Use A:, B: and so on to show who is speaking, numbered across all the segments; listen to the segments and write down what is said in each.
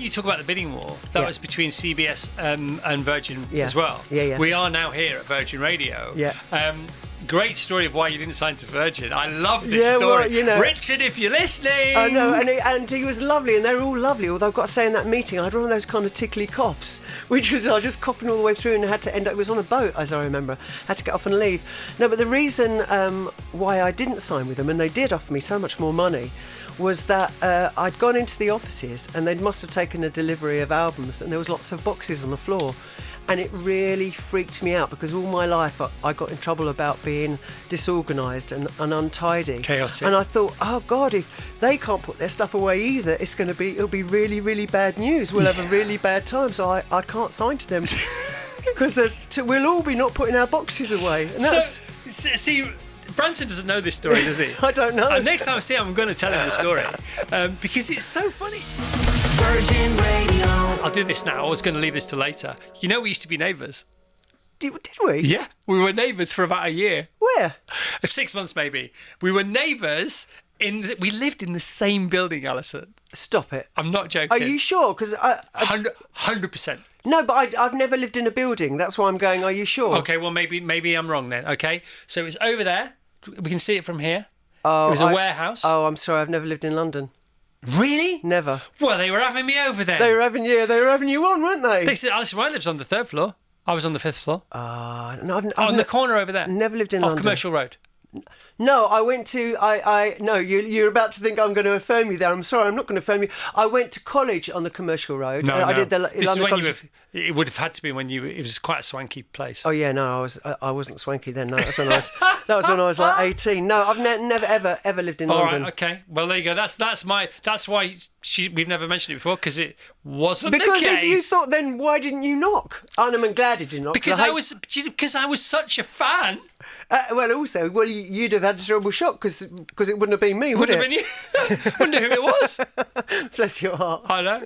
A: you talk about the bidding war, that was between CBS and Virgin as well.
B: Yeah.
A: We are now here at Virgin Radio.
B: Yeah.
A: Great story of why you didn't sign to Virgin. I love this story.
B: Well, you know,
A: Richard, if you're listening.
B: I know, and he was lovely, and they were all lovely. Although I've got to say, in that meeting, I had one of those kind of tickly coughs, which was I was just coughing all the way through, and had to end up. It was on a boat, as I remember. Had to get off and leave. No, but the reason why I didn't sign with them, and they did offer me so much more money, was that I'd gone into the offices, and they must have taken a delivery of albums, and there was lots of boxes on the floor. And it really freaked me out because all my life I got in trouble about being disorganised and untidy.
A: Chaotic.
B: And I thought, oh God, if they can't put their stuff away either, it'll be really, really bad news. We'll have a really bad time. So I can't sign to them because we'll all be not putting our boxes away. And that's...
A: See, Branson doesn't know this story, does he?
B: I don't know.
A: Next time I see him, I'm going to tell him the story because it's so funny.
C: Virgin Radio.
A: I'll do this now. I was going to leave this to later. You know, we used to be neighbours.
B: Did we?
A: Yeah, we were neighbours for about a year.
B: Where?
A: 6 months, maybe. We were neighbours. We lived in the same building, Alison.
B: Stop it.
A: I'm not joking.
B: Are you sure? Because
A: 100%.
B: No, but I've never lived in a building. That's why I'm going, are you sure?
A: Okay, well, maybe I'm wrong then. Okay, so it was over there. We can see it from here.
B: Oh,
A: it was a warehouse.
B: Oh, I'm sorry. I've never lived in London.
A: Really?
B: Never.
A: Well, they were having me over there.
B: They were having you on, weren't they?
A: They said Alison White lives on the 3rd floor. I was on the 5th floor.
B: No, I've
A: on the corner over there.
B: Never lived in
A: off
B: London.
A: Commercial Road.
B: No, I went to. No, you're about to think I'm going to affirm you there. I'm sorry, I'm not going to affirm you. I went to college on the Commercial Road.
A: No,
B: I did the
A: this
B: London
A: is when
B: College.
A: it would have had to be when you. It was quite a swanky place.
B: Oh yeah, no, I wasn't swanky then. No, that was when I was like 18. No, I've never ever lived in London.
A: All right, okay. Well, there you go. That's why we've never mentioned it before because it wasn't
B: because
A: the case.
B: If you thought, then why didn't you knock? I'm glad did you knock?
A: Because I was such a fan.
B: Well, you'd have had a terrible shock because it wouldn't have been me, would it?
A: Wouldn't have been you. Wouldn't know who it was.
B: Bless your heart.
A: I know.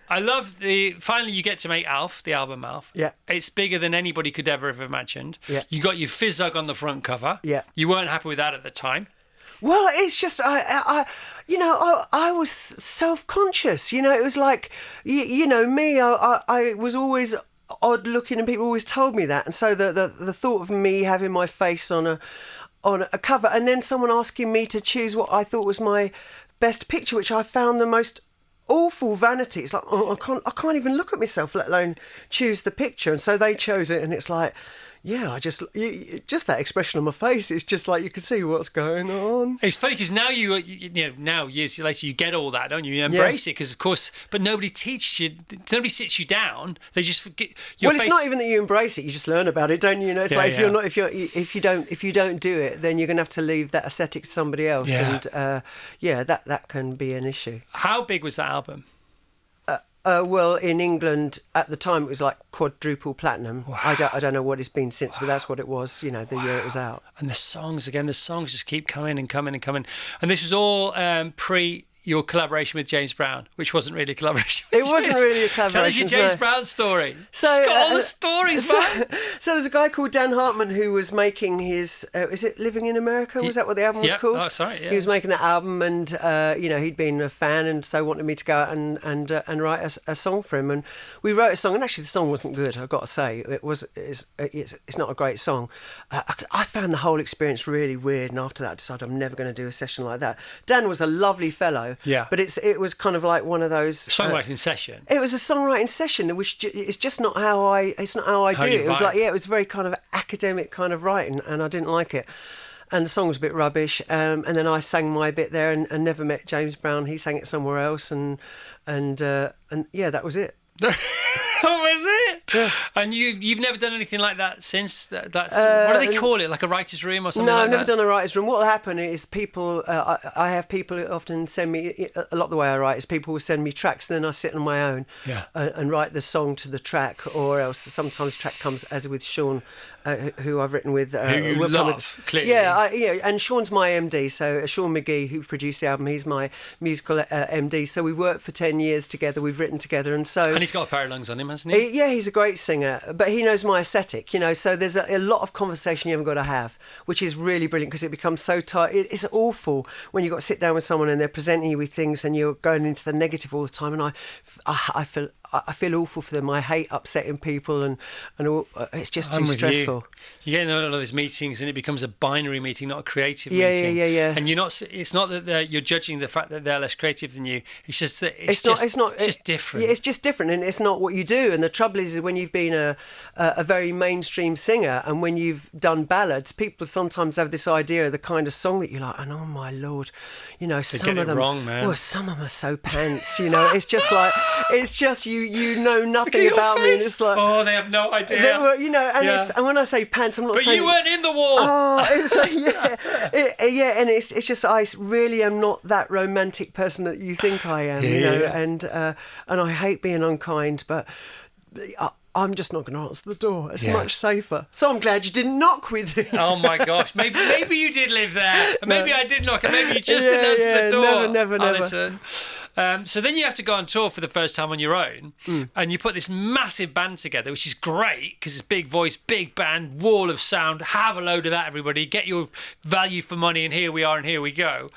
A: I love finally you get to make Alf, the album Alf.
B: Yeah.
A: It's bigger than anybody could ever have imagined.
B: Yeah.
A: You got your Fizzug on the front cover.
B: Yeah.
A: You weren't happy with that at the time.
B: Well, it's just I was self-conscious. You know, it was like me. I was always odd looking, and people always told me that. And so the thought of me having my face on a cover, and then someone asking me to choose what I thought was my best picture, which I found the most awful vanity. It's like, oh, I can't even look at myself, let alone choose the picture. And so they chose it, and it's like, yeah, just that expression on my face. It's just like you can see what's going on.
A: It's funny because now now years later you get all that, don't you? You embrace it because of course, but nobody teaches you. Nobody sits you down. They just forget.
B: It's not even that you embrace it. You just learn about it, don't you? It's like if you don't do it, then you're going to have to leave that aesthetic to somebody else, and that can be an issue.
A: How big was that album?
B: Well, in England at the time it was like quadruple platinum. Wow. I don't know what it's been since, but that's what it was. You know, the year it was out.
A: And the songs just keep coming and coming and coming. And this was all pre your collaboration with James Brown, which wasn't really a collaboration with
B: It wasn't really a collaboration.
A: Tell us your James Brown story.
B: So,
A: it's got all the stories, man.
B: So there's a guy called Dan Hartman who was making his, is it Living in America? Was that what the album was called?
A: Oh, sorry, yeah.
B: He was making that album and, he'd been a fan and so wanted me to go out and write a song for him. And we wrote a song, and actually the song wasn't good, I've got to say. It's not a great song. I found the whole experience really weird, and after that I decided I'm never going to do a session like that. Dan was a lovely fellow.
A: Yeah.
B: But it was kind of like one of those
A: songwriting session.
B: It was a songwriting session, which it's just not how I do it. It was like it was very kind of academic kind of writing, and I didn't like it. And the song was a bit rubbish. And then I sang my bit there, and never met James Brown. He sang it somewhere else, and that was it.
A: What was it? Yeah. And you've never done anything like that since? That's what do they call it? Like a writer's room or something?
B: No,
A: like
B: I've never
A: that?
B: done a writer's room. What will happen is people. I have people who often send me a lot of the way I write is people will send me tracks, and then I sit on my own and write the song to the track, or else sometimes the track comes as with Sean, who I've written with.
A: Who you love, clearly.
B: Yeah, and Sean's my MD. So Sean McGee, who produced the album, he's my musical MD. So we've worked for 10 years together. We've written together, and he's
A: got a pair of lungs on him. him, hasn't he?
B: Yeah, he's a great singer, but he knows my aesthetic, you know, so there's a lot of conversation you haven't got to have, which is really brilliant because it becomes so tight. It's awful when you've got to sit down with someone and they're presenting you with things and you're going into the negative all the time, and I feel awful for them. I hate upsetting people, and all, it's just too stressful.
A: You get in a lot of these meetings and it becomes a binary meeting, not a creative
B: Yeah,
A: meeting.
B: yeah.
A: And it's not that you're judging the fact that they're less creative than you. It's just that it's just different.
B: Yeah, it's just different, and it's not what you do. And the trouble is when you've been a very mainstream singer, and when you've done ballads, people sometimes have this idea of the kind of song that you like, and oh my lord, you know, some
A: get
B: of
A: it
B: them
A: wrong, man.
B: Well, some of them are so pants, you know. It's just like you know nothing about me, and it's like,
A: oh, they have no idea.
B: they were, you know, and
A: Yeah.
B: and when I say pants, I'm not
A: But
B: saying
A: you weren't in the war.
B: Oh, it's like, yeah, and it's just I really am not that romantic person that you think I am, you know,
A: Yeah.
B: and I hate being unkind, but I'm just not going to answer the door. It's much safer. So I'm glad you didn't knock with it.
A: Oh my gosh, maybe you did live there. Maybe I did knock, and maybe you just didn't answer the door.
B: Never.
A: Alison. So then you have to go on tour for the first time on your own, and you put this massive band together, which is great because it's big voice, big band, wall of sound. Have a load of that, everybody. Get your value for money, and here we are, and here we go.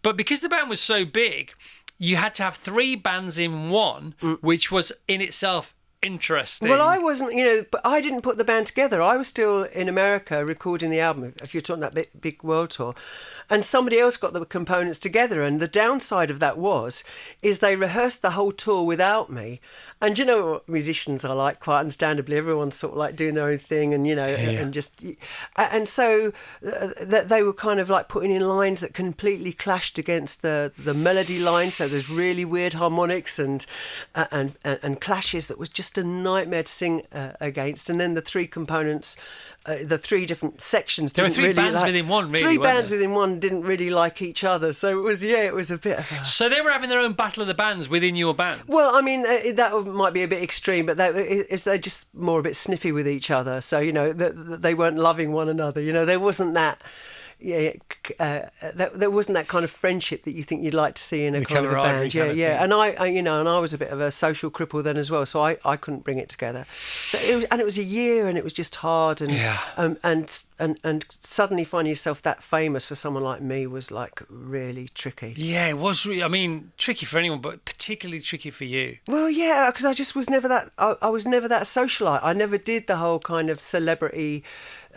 A: But because the band was so big, you had to have 3 bands in one, which was in itself interesting.
B: Well, I wasn't, you know, but I didn't put the band together. I was still in America recording the album, if you're talking that big world tour. And somebody else got the components together. And the downside of that is they rehearsed the whole tour without me. And you know what musicians are like, quite understandably. Everyone's sort of like doing their own thing and, you know, and just... And so they were kind of like putting in lines that completely clashed against the melody line. So there's really weird harmonics and clashes that was just a nightmare to sing against. And then the 3 components... the 3 different sections
A: there were
B: didn't
A: 3
B: really
A: bands
B: like,
A: within one, really.
B: 3
A: weren't
B: bands
A: there?
B: within one didn't really like each other, so it was a bit of a...
A: So they were having their own battle of the bands within your band.
B: Well, I mean, that might be a bit extreme, but they're just more a bit sniffy with each other. So, you know, they weren't loving one another. You know, there wasn't that... there wasn't that kind of friendship that you think you'd like to see in a kind of a band. Yeah. And I was a bit of a social cripple then as well, so I couldn't bring it together. So it was a year, and it was just hard, and and suddenly finding yourself that famous for someone like me was like really tricky.
A: Yeah, it was really, I mean, tricky for anyone, but particularly tricky for you.
B: Well, yeah, because I just was never that. I was never that socialite. I never did the whole kind of celebrity.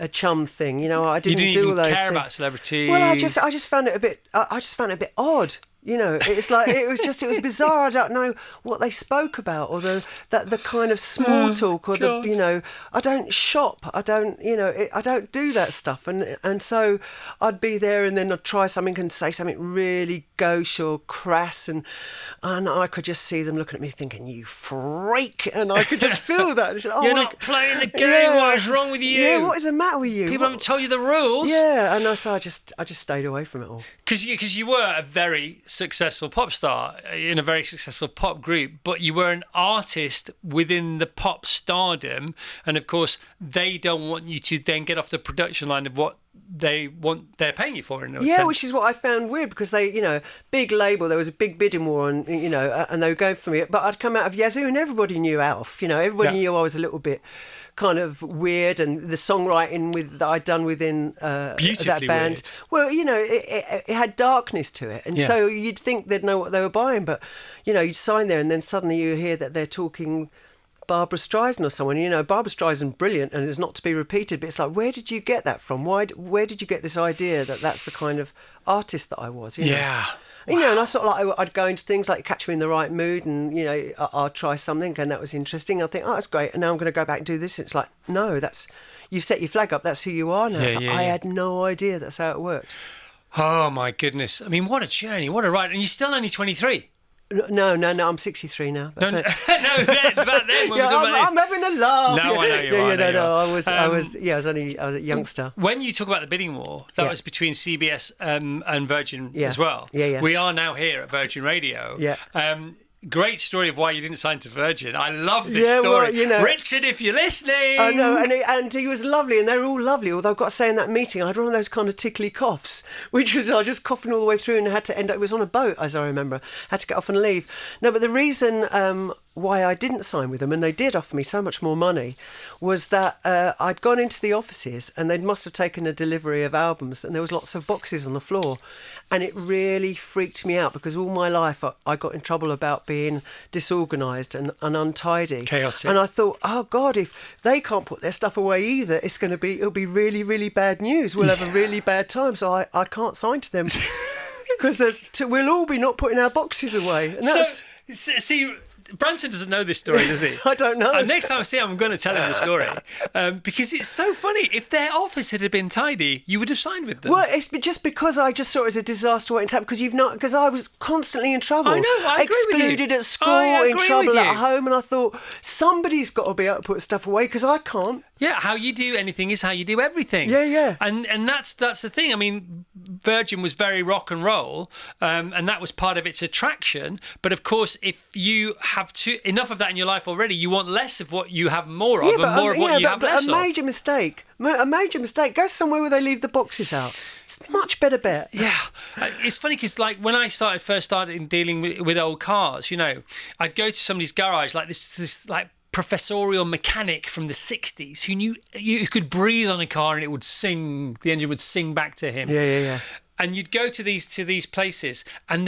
B: A chum thing, you know. I didn't do all those things.
A: Care about celebrities.
B: Well, I just found it a bit. I just found it a bit odd. You know, it's like it was bizarre. I don't know what they spoke about, or the kind of small talk, or
A: God.
B: the, you know, I don't shop. I don't, you know, I don't do that stuff, and so I'd be there, and then I'd try something and say something really gauche or crass, and I could just see them looking at me thinking, "You freak," and I could just feel that. Just,
A: You're not playing the game. What is wrong with you?
B: Yeah, what is the matter with you?
A: People haven't told you the rules.
B: Yeah, and so I just stayed away from it all.
A: Because you were a very successful pop star in a very successful pop group, but you were an artist within the pop stardom, and of course they don't want you to then get off the production line of what they're paying you for in a sense.
B: Which is what I found weird, because they, you know, big label, there was a big bidding war, and you know, and they were going for me, but I'd come out of Yazoo and everybody knew Alf, you know, everybody knew I was a little bit kind of weird, and the songwriting that I'd done within that band,
A: weird.
B: well, you know, it had darkness to it, and so you'd think they'd know what they were buying, but you know, you'd sign there, and then suddenly you hear that they're talking Barbra Streisand or someone. You know, Barbra Streisand, brilliant, and it's not to be repeated, but it's like, where did you get that from? Where did you get this idea that that's the kind of artist that I was? You know?
A: Yeah.
B: You know, and I sort of like, I'd go into things like Catch Me in the Right Mood, and, you know, I'd try something, and that was interesting. I'd think, oh, that's great, and now I'm going to go back and do this. It's like, no, you set your flag up, that's who you are now. I had no idea that's how it worked.
A: Oh, my goodness. I mean, what a journey, what a ride. And you're still only 23.
B: No, I'm 63 now.
A: No, back then, when
B: I'm having a laugh.
A: No, I know you are.
B: I was a youngster.
A: When you talk about the bidding war, that was between CBS and Virgin as well.
B: Yeah.
A: We are now here at Virgin Radio.
B: Yeah.
A: Great story of why you didn't sign to Virgin. I love this story.
B: Well, you know,
A: Richard, if you're listening.
B: I know, and he was lovely, and they were all lovely, although I've got to say in that meeting I had one of those kind of tickly coughs, which was I was just coughing all the way through, and I had to end up, it was on a boat, as I remember, had to get off and leave. No, but the reason why I didn't sign with them, and they did offer me so much more money, was that I'd gone into the offices and they must have taken a delivery of albums, and there was lots of boxes on the floor, and it really freaked me out because all my life I got in trouble about being disorganised and untidy,
A: Chaotic.
B: and I thought, oh God, if they can't put their stuff away either, it'll be really, really bad news. We'll have a really bad time, so I can't sign to them. Because we'll all be not putting our boxes away. And that's,
A: see, Branson doesn't know this story, does he?
B: I don't know.
A: Next time I see him, I'm going to tell him the story. Because it's so funny. If their office had been tidy, you would have signed with them.
B: Well, it's just because I just saw it as a disaster waiting to happen, because I was constantly in trouble.
A: I know, I agree with you.
B: Excluded at school,
A: I
B: in
A: agree
B: trouble
A: with
B: at
A: you.
B: home, and I thought, somebody's got to be able to put stuff away because I can't.
A: Yeah, how you do anything is how you do everything.
B: Yeah.
A: And that's the thing. I mean, Virgin was very rock and roll, and that was part of its attraction. But of course, if you have enough of that in your life already, you want less of what you have more of, and more of what you have less
B: a
A: of.
B: major mistake. A major mistake. Go somewhere where they leave the boxes out. It's a much better bet.
A: Yeah, it's funny because like when I first started dealing with old cars, I'd go to somebody's garage like this like professorial mechanic from the 60s who knew you could breathe on a car and it would sing, the engine would sing back to him.
B: Yeah.
A: And you'd go to these places and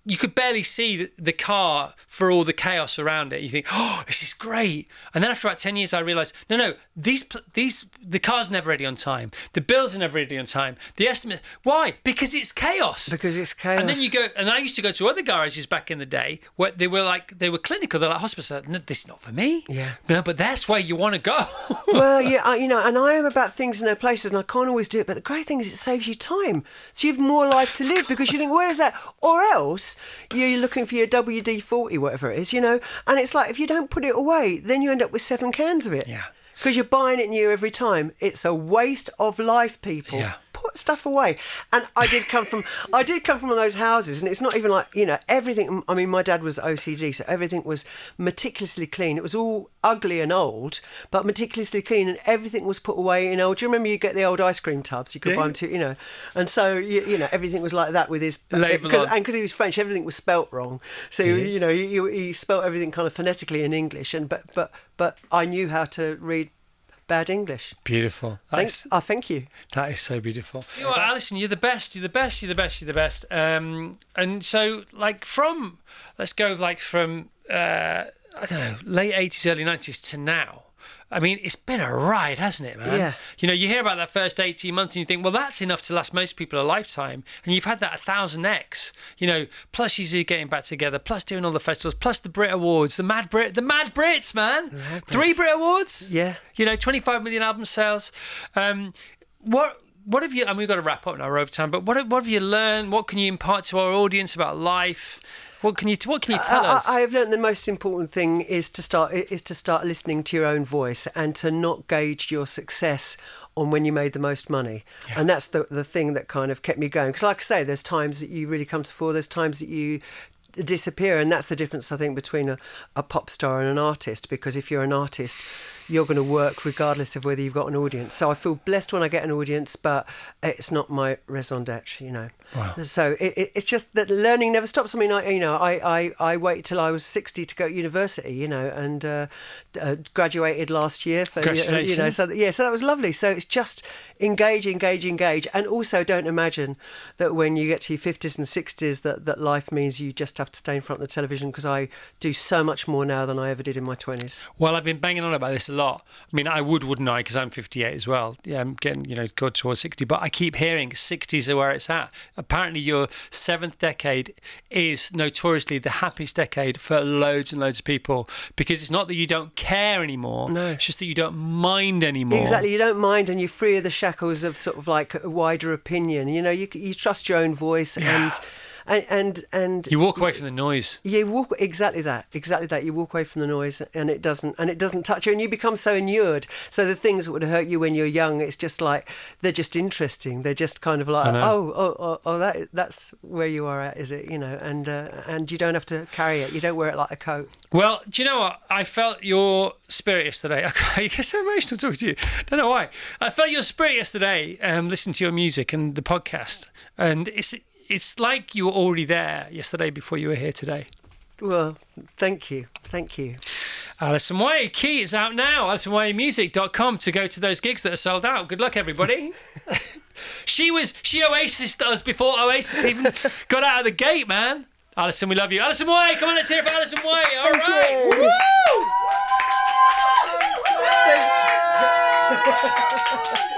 A: you could barely see the car for all the chaos around it. You think, oh, this is great. And then after about 10 years, I realised, no, the car's never ready on time. The bills are never ready on time. The estimate, why? Because it's chaos.
B: Because it's chaos.
A: And then you go, and I used to go to other garages back in the day where they were clinical. They're like hospitals. No, this is not for me.
B: Yeah.
A: No, but that's where you want to go.
B: Well, yeah, and I am about things in their places, and I can't always do it. But the great thing is, it saves you time, so you have more life to live because you think, where is that? Or else you're looking for your WD-40, whatever it is, and it's like if you don't put it away, then you end up with 7 cans of it.
A: Yeah.
B: Because you're buying it new every time. It's a waste of life, people.
A: Yeah.
B: Put stuff away. And I did come from one of those houses, and it's not even like, everything. I mean, my dad was OCD, so everything was meticulously clean. It was all ugly and old, but meticulously clean, and everything was put away in old. Do you remember you get the old ice cream tubs? You could buy them too, and so everything was like that with his
A: Label on.
B: and because he was French, everything was spelt wrong. So he spelt everything kind of phonetically in English, and but I knew how to read bad English.
A: Beautiful.
B: Thank you.
A: That is so beautiful. You know what, Alison, you're the best. You're the best. You're the best. You're the best. And so, let's go from I don't know, late 80s, early 90s to now. I mean, it's been a ride, hasn't it, man?
B: Yeah.
A: You hear about that first 18 months and you think, well, that's enough to last most people a lifetime. And you've had that 1,000x, plus you two getting back together, plus doing all the festivals, plus the Brit Awards, the Mad Brits, man. 3 Brit Awards.
B: Yeah.
A: 25 million album sales. What have you, and we've got to wrap up now, we're over time, but what have you learned? What can you impart to our audience about life? What can you tell us?
B: I have learned the most important thing is to start listening to your own voice and to not gauge your success on when you made the most money. Yeah. And that's the thing that kind of kept me going. Because like I say, there's times that you really come to the fore, there's times that you disappear, and that's the difference, I think, between a pop star and an artist, because if you're an artist, you're going to work regardless of whether you've got an audience. So I feel blessed when I get an audience, but it's not my raison d'etre,
A: Wow.
B: So it's just that learning never stops. I mean, I waited till I was 60 to go to university, and graduated last year.
A: Congratulations.
B: So that was lovely. So it's just engage, and also don't imagine that when you get to your 50s and 60s that life means you just have to stay in front of the television, because I do so much more now than I ever did in my 20s.
A: Well, I've been banging on about this a lot. I mean, I wouldn't I? Because I'm 58 as well. Yeah, I'm getting, go towards 60. But I keep hearing 60s are where it's at. Apparently, your 7th decade is notoriously the happiest decade for loads and loads of people, because it's not that you don't care anymore. No. It's just that you don't mind anymore.
B: Exactly. You don't mind, and you're free of the shackles of sort of like a wider opinion. You trust your own voice.
A: Yeah.
B: And
A: you walk away from the noise.
B: You walk exactly that. You walk away from the noise, and it doesn't touch you, and you become so inured. So the things that would hurt you when you're young, it's just like they're just interesting. They're just kind of like, that's where you are at, is it? And you don't have to carry it. You don't wear it like a coat.
A: Well, do you know what? I felt your spirit yesterday. I get so emotional talking to you. Don't know why. I felt your spirit yesterday, listening to your music and the podcast, and it's like you were already there yesterday before you were here today.
B: Well, thank you.
A: Alison Way, Key is out now. AlisonWayMusic.com to go to those gigs that are sold out. Good luck, everybody. She Oasis'd us before Oasis even got out of the gate, man. Alison, we love you. Alison Way, come on, let's hear it for Alison Way. All right. Woo!